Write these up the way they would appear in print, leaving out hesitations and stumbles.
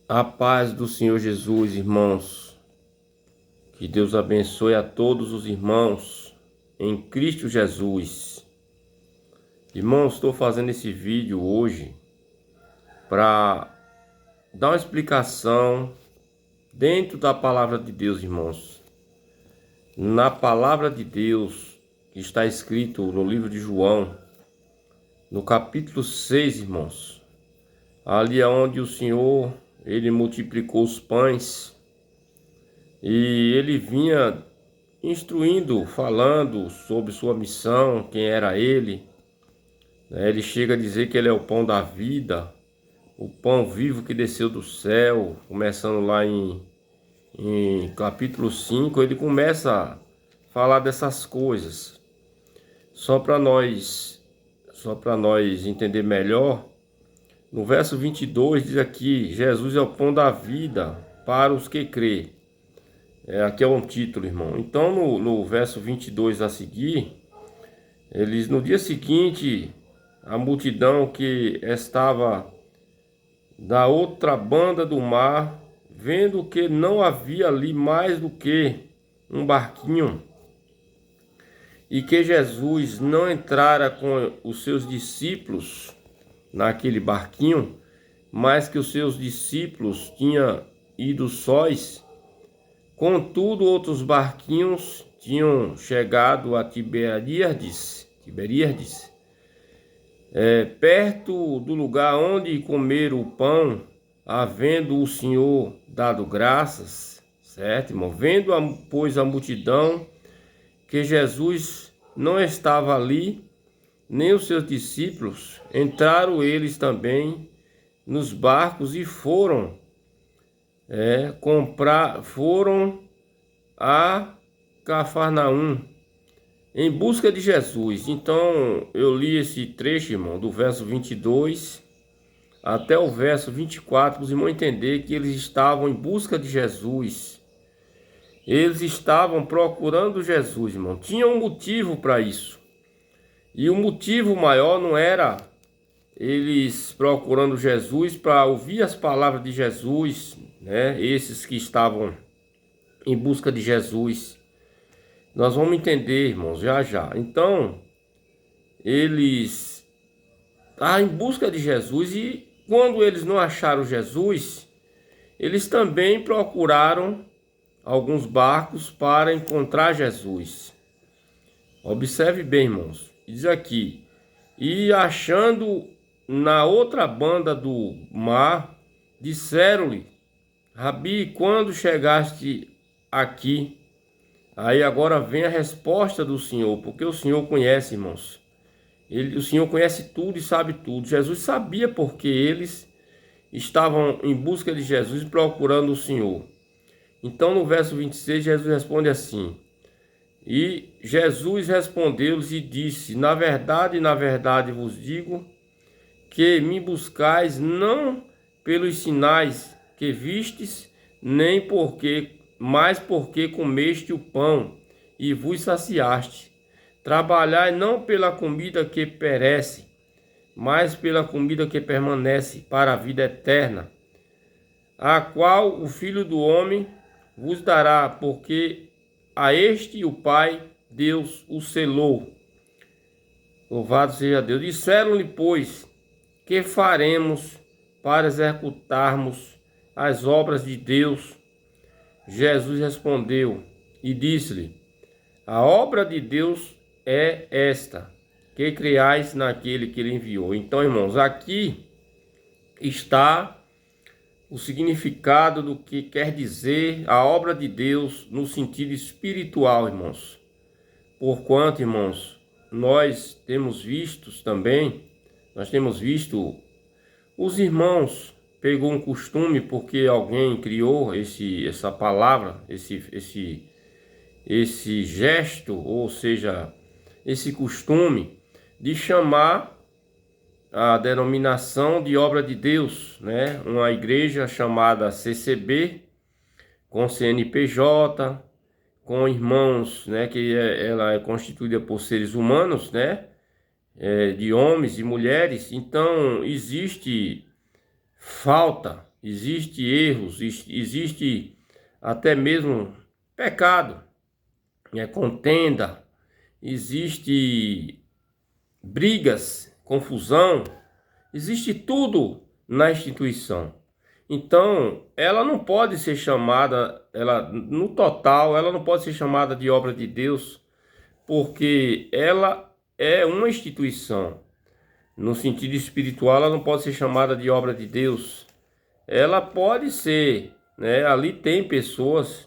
A paz do Senhor Jesus, irmãos. Que Deus abençoe a todos os irmãos em Cristo Jesus. Irmãos, estou fazendo esse vídeo hoje para dar uma explicação dentro da palavra de Deus, irmãos. Na palavra de Deus que está escrito no livro de João, no capítulo 6, irmãos. Ali é onde o Senhor, Ele multiplicou os pães e Ele vinha instruindo, falando sobre sua missão, quem era Ele. Ele chega a dizer que Ele é o pão da vida, o pão vivo que desceu do céu. Começando lá em capítulo 5, Ele começa a falar dessas coisas. Só para nós entender melhor, no verso 22 diz aqui: Jesus é o pão da vida para os que crê. Aqui é um título, irmão. Então no verso 22 a seguir, no dia seguinte, a multidão que estava da outra banda do mar, vendo que não havia ali mais do que um barquinho, e que Jesus não entrara com os seus discípulos naquele barquinho, mas que os seus discípulos tinham ido sós. Contudo, outros barquinhos tinham chegado a Tiberíades, perto do lugar onde comeram o pão, havendo o Senhor dado graças, certo, irmão? Vendo, pois, a multidão, que Jesus não estava ali, nem os seus discípulos, entraram eles também nos barcos e foram a Cafarnaum em busca de Jesus. Então eu li esse trecho, irmão, do verso 22 até o verso 24, para os irmãos entenderem que eles estavam em busca de Jesus. Eles estavam procurando Jesus, irmão. Tinha um motivo para isso. E o motivo maior não era eles procurando Jesus para ouvir as palavras de Jesus, né? Esses que estavam em busca de Jesus. Nós vamos entender, irmãos, já já. Então, eles estavam em busca de Jesus e quando eles não acharam Jesus, eles também procuraram alguns barcos para encontrar Jesus. Observe bem, irmãos. Diz aqui: e achando na outra banda do mar, disseram-lhe: Rabi, quando chegaste aqui? Aí agora vem a resposta do Senhor, porque o Senhor conhece, irmãos. O Senhor conhece tudo e sabe tudo. Jesus sabia porque eles estavam em busca de Jesus e procurando o Senhor. Então no verso 26 Jesus responde assim: e Jesus respondeu-lhes e disse: na verdade vos digo, que me buscais não pelos sinais que vistes, nem mas porque comeste o pão e vos saciaste. Trabalhai não pela comida que perece, mas pela comida que permanece para a vida eterna, a qual o Filho do Homem vos dará, porque a este o Pai, Deus, o selou. Louvado seja Deus. Disseram-lhe, pois, que faremos para executarmos as obras de Deus? Jesus respondeu e disse-lhe: a obra de Deus é esta, que creais naquele que ele enviou. Então, irmãos, aqui está o significado do que quer dizer a obra de Deus no sentido espiritual, irmãos. Porquanto, irmãos, nós temos visto os irmãos pegou um costume, porque alguém criou essa palavra, esse gesto, ou seja, esse costume de chamar a denominação de obra de Deus, né? Uma igreja chamada CCB, com CNPJ, com irmãos, né? Ela é constituída por seres humanos, né? De homens e mulheres. Então existe falta existe erros, existe até mesmo pecado, contenda, existe brigas, confusão, existe tudo na instituição. Então, ela não pode ser chamada, no total, ela não pode ser chamada de obra de Deus, porque ela é uma instituição. No sentido espiritual, ela não pode ser chamada de obra de Deus. Ela pode ser, né? Ali tem pessoas,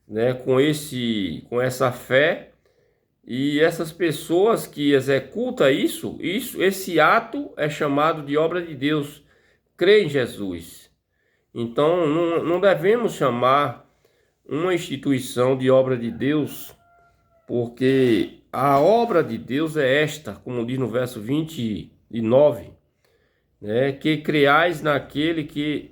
né, com essa fé, e essas pessoas que executam esse ato é chamado de obra de Deus. Crê em Jesus. Então, não devemos chamar uma instituição de obra de Deus, porque a obra de Deus é esta, como diz no verso 29, né? Que creais naquele que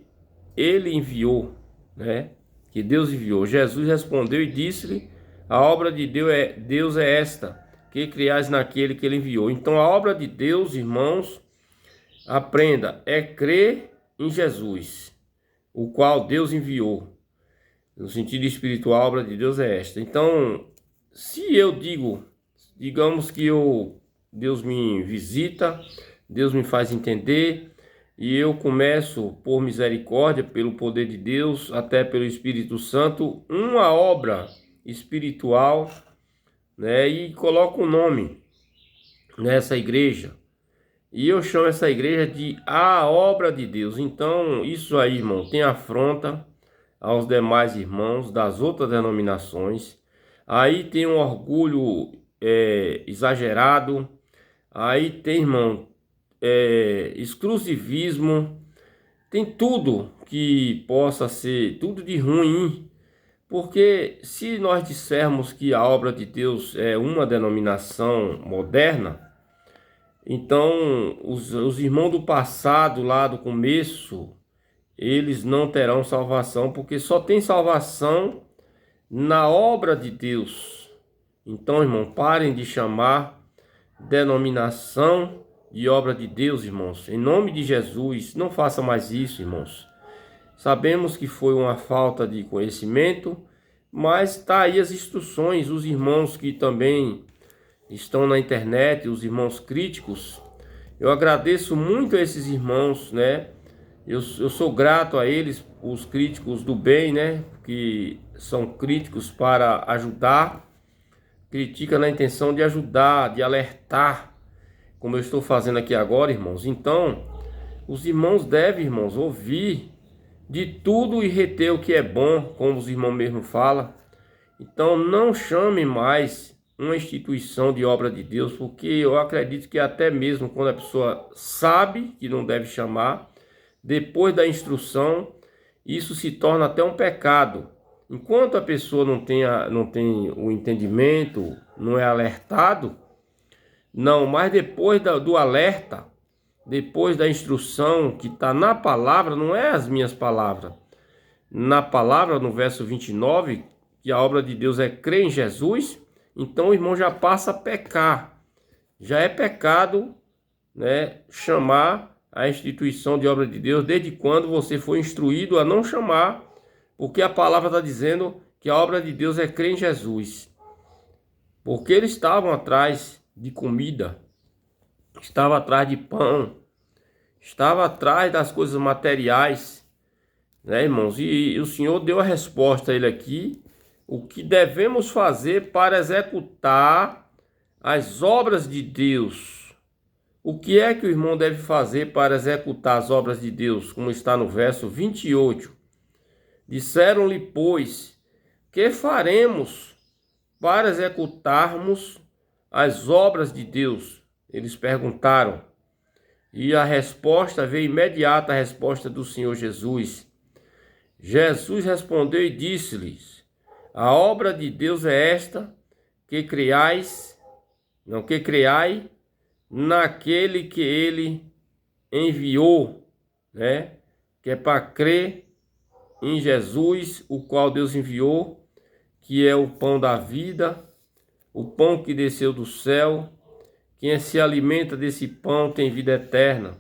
ele enviou, né? Que Deus enviou. Jesus respondeu e disse-lhe: a obra de Deus é esta, que creais naquele que ele enviou. Então, a obra de Deus, irmãos, aprenda, é crer em Jesus, o qual Deus enviou. No sentido espiritual, a obra de Deus é esta. Então, se eu digamos que Deus me visita, Deus me faz entender, e eu começo, por misericórdia, pelo poder de Deus, até pelo Espírito Santo, uma obra espiritual, né, e coloco o nome nessa igreja. E eu chamo essa igreja de a obra de Deus. Então, isso aí, irmão, tem afronta aos demais irmãos das outras denominações. Aí tem um orgulho exagerado. Aí tem, irmão, exclusivismo. Tem tudo que possa ser, tudo de ruim. Porque se nós dissermos que a obra de Deus é uma denominação moderna, então os irmãos do passado, lá do começo, eles não terão salvação, porque só tem salvação na obra de Deus. Então, irmão, parem de chamar denominação de obra de Deus, irmãos. Em nome de Jesus, não faça mais isso, irmãos. Sabemos que foi uma falta de conhecimento, mas está aí as instruções. Os irmãos que também estão na internet, os irmãos críticos, eu agradeço muito a esses irmãos, né? Eu sou grato a eles, os críticos do bem, né? Que são críticos para ajudar, critica na intenção de ajudar, de alertar, como eu estou fazendo aqui agora, irmãos. Então, os irmãos devem, irmãos, ouvir de tudo e reter o que é bom, como os irmãos mesmo falam. Então, não chame mais uma instituição de obra de Deus, porque eu acredito que até mesmo quando a pessoa sabe que não deve chamar, depois da instrução, isso se torna até um pecado. Enquanto a pessoa não tem o entendimento, não é alertado, não, mas depois do alerta, depois da instrução que está na palavra, não é as minhas palavras, na palavra, no verso 29, que a obra de Deus é crer em Jesus, então o irmão já passa a pecar. Já é pecado, né, chamar a instituição de obra de Deus, desde quando você foi instruído a não chamar, porque a palavra está dizendo que a obra de Deus é crer em Jesus. Porque eles estavam atrás de comida, estavam atrás de pão, estavam atrás das coisas materiais, né, irmãos? E o Senhor deu a resposta a ele aqui, o que devemos fazer para executar as obras de Deus. O que é que o irmão deve fazer para executar as obras de Deus? Como está no verso 28. Disseram-lhe, pois, que faremos para executarmos as obras de Deus? Eles perguntaram. E a resposta veio imediata, a resposta do Senhor Jesus. Jesus respondeu e disse-lhes: a obra de Deus é esta, que creiai naquele que ele enviou, né? Que é para crer em Jesus, o qual Deus enviou, que é o pão da vida, o pão que desceu do céu. Quem se alimenta desse pão tem vida eterna.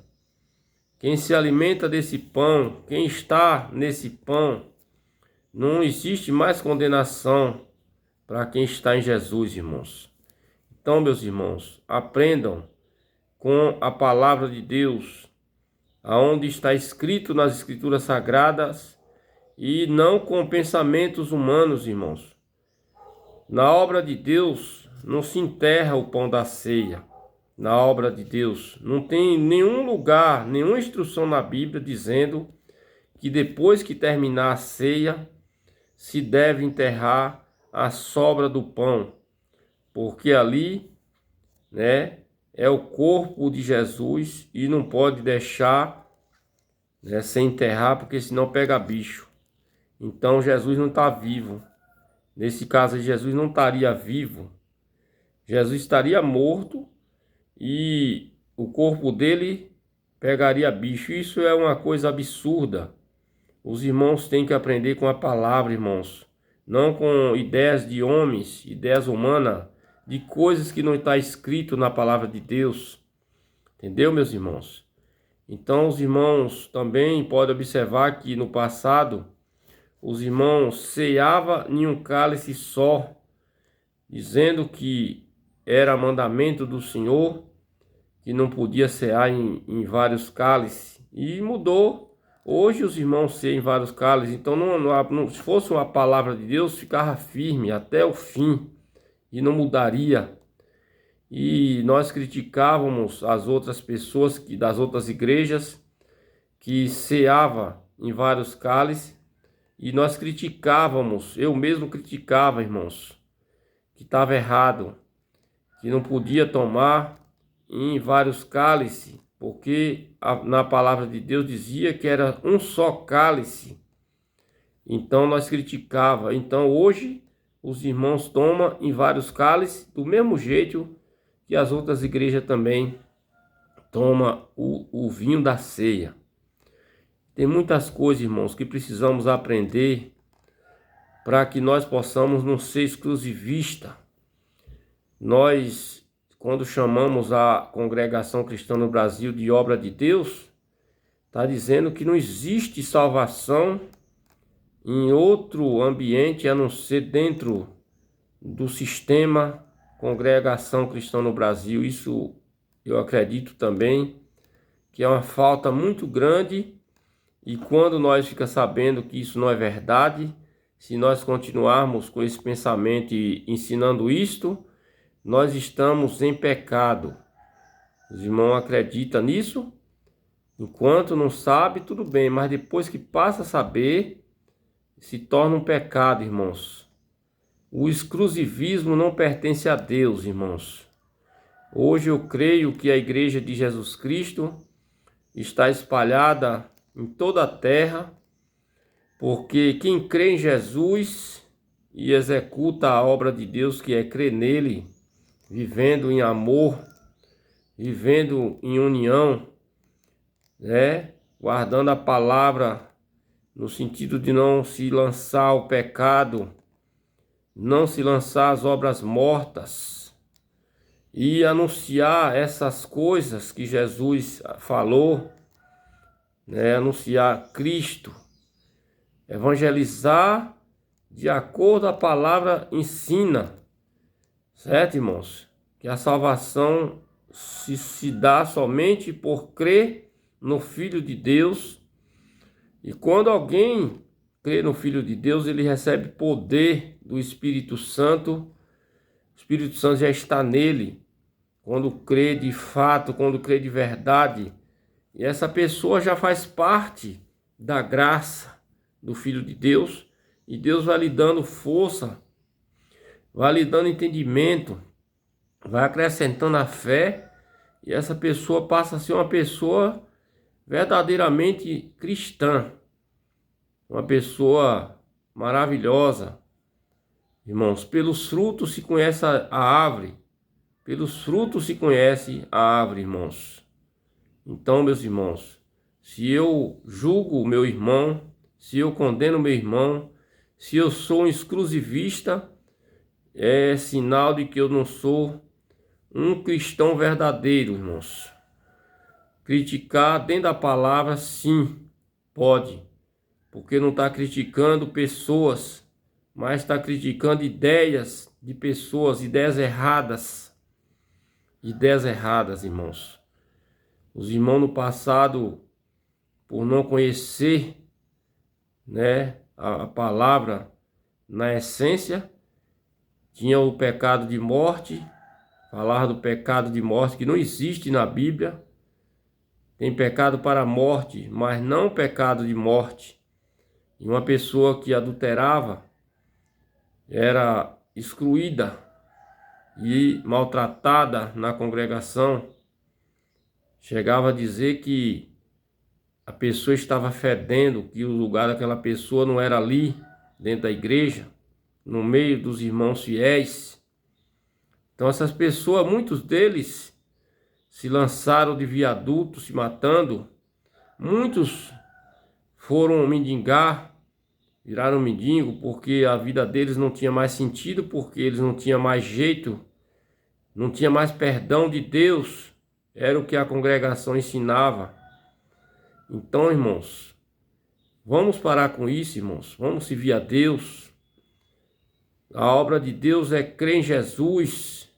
quem se alimenta desse pão, quem está nesse pão, não existe mais condenação para quem está em Jesus, irmãos. Então, meus irmãos, aprendam com a palavra de Deus, aonde está escrito nas Escrituras Sagradas, e não com pensamentos humanos, irmãos. Na obra de Deus não se enterra o pão da ceia. Na obra de Deus não tem nenhum lugar, nenhuma instrução na Bíblia dizendo que depois que terminar a ceia se deve enterrar a sobra do pão, porque ali, né, é o corpo de Jesus e não pode deixar, né, sem enterrar, porque senão pega bicho. Então Jesus não está vivo. Nesse caso, Jesus não estaria vivo. Jesus estaria morto e o corpo dele pegaria bicho. Isso é uma coisa absurda. Os irmãos têm que aprender com a palavra, irmãos. Não com ideias de homens, ideias humanas, de coisas que não está escrito na palavra de Deus. Entendeu, meus irmãos? Então, os irmãos também podem observar que no passado, os irmãos ceavam em um cálice só, dizendo que era mandamento do Senhor, que não podia cear em vários cálices. E mudou. Hoje os irmãos ceiam em vários cálices. Então, se fosse uma palavra de Deus, ficava firme até o fim e não mudaria. E nós criticávamos as outras pessoas das outras igrejas que ceava em vários cálices. E nós criticávamos, eu mesmo criticava, irmãos, que estava errado, que não podia tomar em vários cálices, porque na palavra de Deus dizia que era um só cálice. Então nós criticava. Então hoje os irmãos tomam em vários cálices, do mesmo jeito que as outras igrejas também tomam o vinho da ceia. Tem muitas coisas, irmãos, que precisamos aprender para que nós possamos não ser exclusivista. Nós, quando chamamos a congregação cristã no Brasil de obra de Deus, está dizendo que não existe salvação em outro ambiente a não ser dentro do sistema congregação cristã no Brasil. Isso eu acredito também que é uma falta muito grande. E quando nós ficamos sabendo que isso não é verdade, se nós continuarmos com esse pensamento e ensinando isto, nós estamos em pecado. Os irmãos acreditam nisso? Enquanto não sabe, tudo bem, mas depois que passa a saber, se torna um pecado, irmãos. O exclusivismo não pertence a Deus, irmãos. Hoje eu creio que a Igreja de Jesus Cristo está espalhada em toda a terra, porque quem crê em Jesus e executa a obra de Deus, que é crer nele, vivendo em amor, vivendo em união, né? Guardando a palavra no sentido de não se lançar ao pecado, não se lançar às obras mortas e anunciar essas coisas que Jesus falou, né? Anunciar Cristo, evangelizar de acordo a palavra ensina, certo, irmãos? Que a salvação se dá somente por crer no Filho de Deus. E quando alguém crê no Filho de Deus, ele recebe poder do Espírito Santo. O Espírito Santo já está nele quando crê de fato, quando crê de verdade. E essa pessoa já faz parte da graça do Filho de Deus. E Deus vai lhe dando força, vai lhe dando entendimento, vai acrescentando a fé. E essa pessoa passa a ser uma pessoa verdadeiramente cristã. Uma pessoa maravilhosa. Irmãos, pelos frutos se conhece a árvore. Pelos frutos se conhece a árvore, irmãos. Então, meus irmãos, se eu julgo o meu irmão, se eu condeno o meu irmão, se eu sou um exclusivista, é sinal de que eu não sou um cristão verdadeiro, irmãos. Criticar dentro da palavra, sim, pode. Porque não está criticando pessoas, mas está criticando ideias de pessoas, ideias erradas. Ideias erradas, irmãos. Os irmãos no passado, por não conhecer, né, a palavra na essência, tinha o pecado de morte, falar do pecado de morte que não existe na Bíblia. Tem pecado para a morte, mas não pecado de morte. E uma pessoa que adulterava era excluída e maltratada na congregação. Chegava a dizer que a pessoa estava fedendo, que o lugar daquela pessoa não era ali, dentro da igreja, no meio dos irmãos fiéis. Então essas pessoas, muitos deles se lançaram de viaduto, se matando. Muitos foram mendigar, viraram mendigo, porque a vida deles não tinha mais sentido, porque eles não tinham mais jeito, não tinha mais perdão de Deus. Era o que a congregação ensinava. Então, irmãos, vamos parar com isso, irmãos. Vamos servir a Deus. A obra de Deus é crer em Jesus.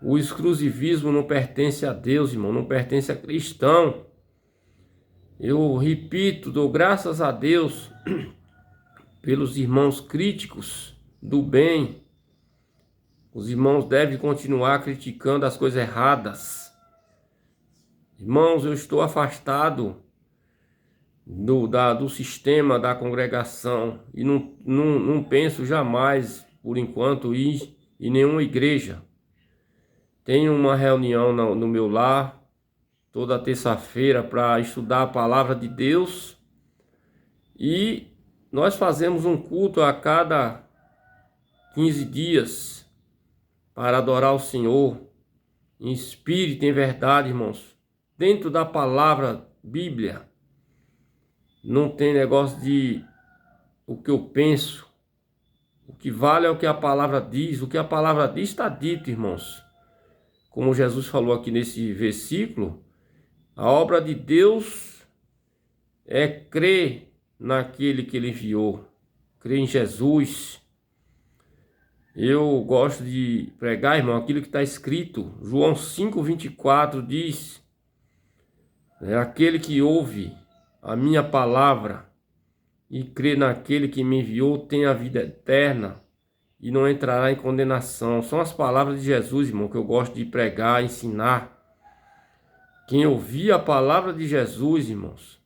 O exclusivismo não pertence a Deus, irmão. Não pertence a cristão. Eu repito, dou graças a Deus pelos irmãos críticos do bem. Os irmãos devem continuar criticando as coisas erradas. Irmãos, eu estou afastado do sistema da congregação e não penso jamais, por enquanto, ir em nenhuma igreja. Tenho uma reunião no meu lar toda terça-feira para estudar a palavra de Deus, e nós fazemos um culto a cada 15 dias para adorar o Senhor em espírito e em verdade, irmãos, dentro da palavra Bíblia. Não tem negócio de o que eu penso. O que vale é o que a palavra diz. O que a palavra diz está dito, irmãos. Como Jesus falou aqui nesse versículo, a obra de Deus é crer naquele que ele enviou, crer em Jesus. Eu gosto de pregar, irmão, aquilo que está escrito. João 5,24 diz: é aquele que ouve a minha palavra e crê naquele que me enviou tem a vida eterna e não entrará em condenação. São as palavras de Jesus, irmão, que eu gosto de pregar, ensinar. Quem ouvir a palavra de Jesus, irmãos,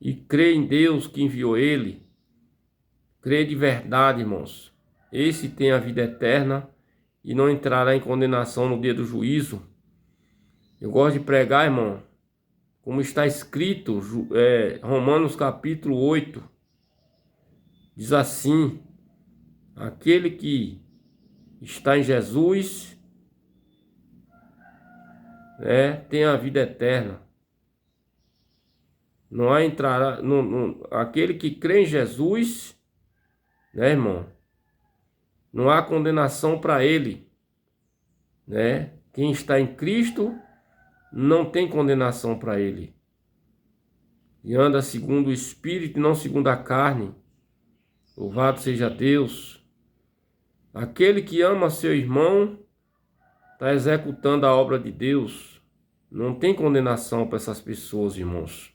e crê em Deus que enviou ele, crê de verdade, irmãos, esse tem a vida eterna e não entrará em condenação no dia do juízo. Eu gosto de pregar, irmão, como está escrito, Romanos capítulo 8, diz assim: aquele que está em Jesus tem a vida eterna. Não há entrará, aquele que crê em Jesus, né, irmão? Não há condenação para ele, né? Quem está em Cristo não tem condenação para ele. E anda segundo o Espírito e não segundo a carne. Louvado seja Deus. Aquele que ama seu irmão está executando a obra de Deus. Não tem condenação para essas pessoas, irmãos.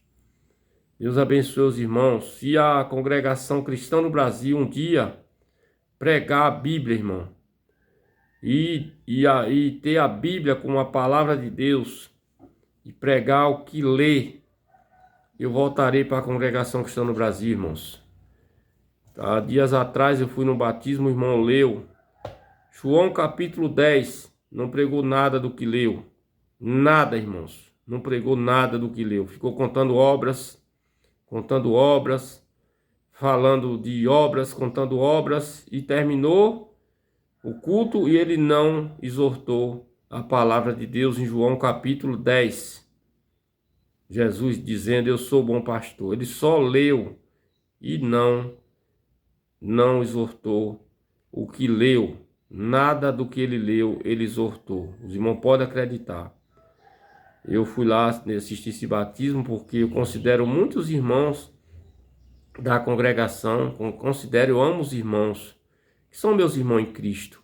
Deus abençoe os irmãos. Se a congregação cristã no Brasil um dia pregar a Bíblia, irmão, e ter a Bíblia como a palavra de Deus e pregar o que lê, eu voltarei para a congregação cristã no Brasil, irmãos. Há dias atrás eu fui no batismo, o irmão leu João capítulo 10, não pregou nada do que leu. Nada, irmãos. Não pregou nada do que leu. Ficou contando obras, falando de obras, contando obras, e terminou o culto e ele não exortou a palavra de Deus em João capítulo 10. Jesus dizendo: eu sou bom pastor. Ele só leu e não exortou o que leu. Nada do que ele leu, ele exortou. Os irmãos podem acreditar. Eu fui lá assistir esse batismo porque eu considero muitos irmãos da congregação, eu amo os irmãos, que são meus irmãos em Cristo.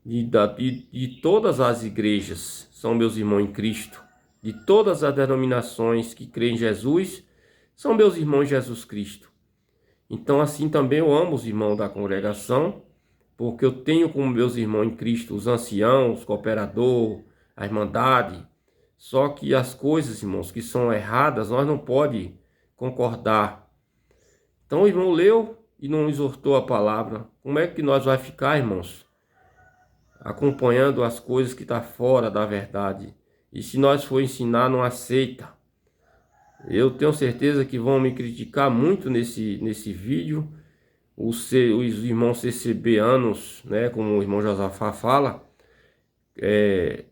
De todas as igrejas são meus irmãos em Cristo. De todas as denominações que creem em Jesus, são meus irmãos em Jesus Cristo. Então assim também eu amo os irmãos da congregação, porque eu tenho como meus irmãos em Cristo os anciãos, o cooperador, a irmandade. Só que as coisas, irmãos, que são erradas, nós não pode concordar. Então o irmão leu e não exortou a palavra. Como é que nós vai ficar, irmãos? Acompanhando as coisas que estão fora da verdade. E se nós for ensinar, não aceita. Eu tenho certeza que vão me criticar muito nesse vídeo. Os irmãos CCBanos, né, como o irmão Josafá fala,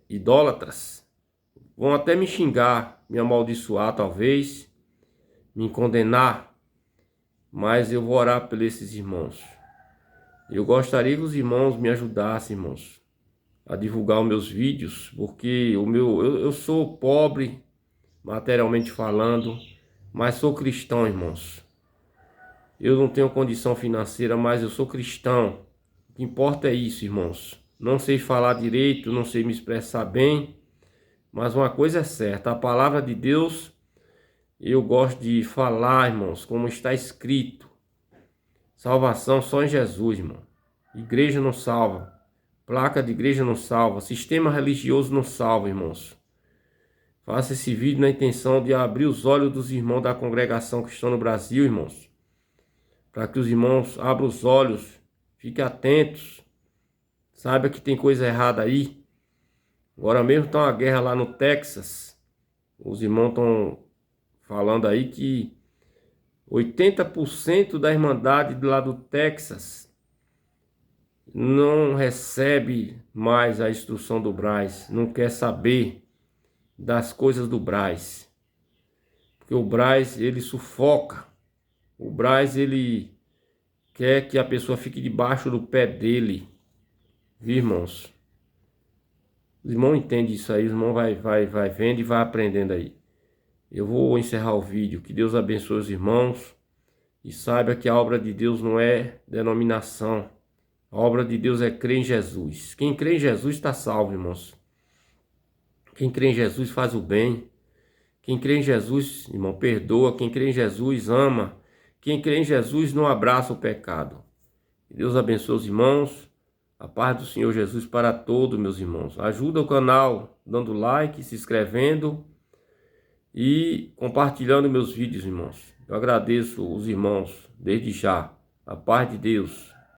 idólatras, vão até me xingar, me amaldiçoar talvez, me condenar, mas eu vou orar por esses irmãos. Eu gostaria que os irmãos me ajudassem, irmãos, a divulgar os meus vídeos, porque eu sou pobre, materialmente falando, mas sou cristão, irmãos. Eu não tenho condição financeira, mas eu sou cristão. O que importa é isso, irmãos. Não sei falar direito, não sei me expressar bem, mas uma coisa é certa, a palavra de Deus, eu gosto de falar, irmãos, como está escrito. Salvação só em Jesus, irmão. Igreja não salva. Placa de igreja não salva. Sistema religioso não salva, irmãos. Faça esse vídeo na intenção de abrir os olhos dos irmãos da congregação que estão no Brasil, irmãos. Para que os irmãos abram os olhos, fiquem atentos. Saiba que tem coisa errada aí. Agora mesmo está uma guerra lá no Texas. Os irmãos estão falando aí que 80% da irmandade lá do Texas não recebe mais a instrução do Braz, não quer saber das coisas do Braz. Porque o Braz, ele sufoca. O Braz, ele quer que a pessoa fique debaixo do pé dele. Viu, irmãos? Os irmãos entendem isso aí, os irmãos vai vendo e vai aprendendo aí. Eu vou encerrar o vídeo. Que Deus abençoe os irmãos. E saiba que a obra de Deus não é denominação. A obra de Deus é crer em Jesus. Quem crê em Jesus está salvo, irmãos. Quem crê em Jesus faz o bem. Quem crê em Jesus, irmão, perdoa. Quem crê em Jesus ama. Quem crê em Jesus não abraça o pecado. Que Deus abençoe os irmãos. A paz do Senhor Jesus para todos, meus irmãos. Ajuda o canal dando like, se inscrevendo e compartilhando meus vídeos, irmãos. Eu agradeço os irmãos desde já. A paz de Deus.